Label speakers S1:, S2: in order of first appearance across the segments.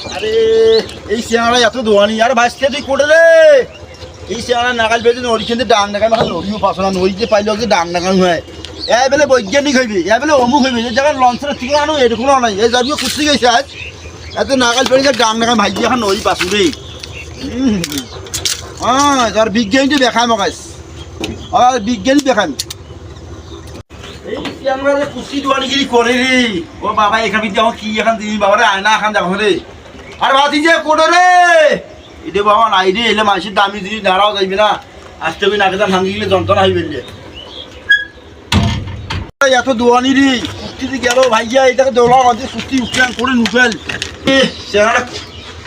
S1: আরে এই চেহারা এত দোয়ানি আর বাঁচতে তুই কোটে রে এই চেহারা নাগাল বেঁধে নড়ি কিন্তু ডাং ডাঙান মাথা নড়িও পাশো না নড়িতে পাইলেও যে ডাং ডাঙান হয় এ বেলে বৈজ্ঞানিক হইবি এ বেলে অমুক হইবি যে জায়গায় লঞ্চের ঠিক আনো এরকম নাই এই যাবিও কুস্তি গেছে আজ এত নাগাল বেড়ে যে ডাং ডাঙান ভাইজি এখন নড়ি পাশো রে হ্যাঁ তার বিজ্ঞানীতে দেখায় মগাইস আর বিজ্ঞানী দেখান এই আমরা কুস্তি দোয়ানিগিরি করে রে ও বাবা এখান দিয়ে কি এখান দিবি বাবা রে আয়না এখান দেখো রে আর ভাতি যে কোটে রে এটা বাবা নাই রে এলে মানুষের দামি যদি দাঁড়াও যাইবে না আসতে হবে নাকে ভাঙি গেলে যন্ত্রণা হইবে এত দোয়ানি রে কুস্তিতে গেল ভাইয়া এটাকে দৌড়া আমাদের সুস্তি উঠলাম করে নুফেল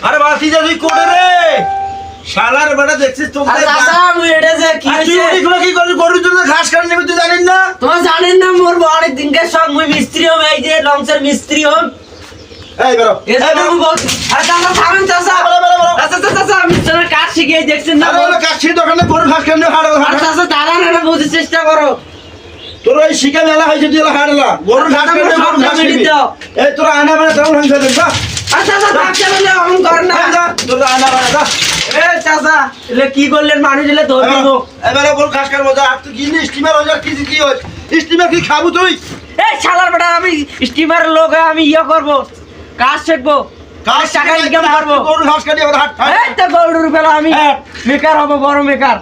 S1: আরে ভাতি যে তুই কোটে রে শালার বেটা দেখছিস তো কি করবি গরুর জন্য ঘাস কাটে নেবে তুই জানিস না
S2: তোমার জানেন না মোর অনেক দিনকে সব মুই মিস্ত্রি হম এই যে লঞ্চের মিস্ত্রি হম
S1: এই বেরো
S2: আরে চাচা থামেন চাচা চাচা আমি তোর কাজ শিখিয়ে দেখছেন না
S1: আরে কাজ শিখে দোকানে গরুর ঘাস কাটে
S2: আর চাচা দাঁড়ান না বুঝতে চেষ্টা করো
S1: তোর ওই শিখে মেলা হয়েছে তুই হারলা গরুর ঘাস কাটে গরুর ঘাস এই তোর আয়না মানে তেমন ভাঙছে দেখ
S2: আচ্ছা চাচা থাকতে বলে অহং কর না
S1: তোর আয়না মানে যা
S2: এ চাচা এলে কি করলেন মানুষ এলে ধরে দিব
S1: এবারে বল ঘাস কাটবো যা আর তুই কিনলি স্টিমার হয়ে যা কি হয় স্টিমার কি খাবো তুই
S2: এই শালার বেটা আমি স্টিমারের লোক আমি করব কাজ শিখবো কাজ টাকা ইনকাম করব
S1: গরুর ঘাস কাটি আবার হাট
S2: এই তো গরুর বেলা আমি মেকার হব বড় মেকার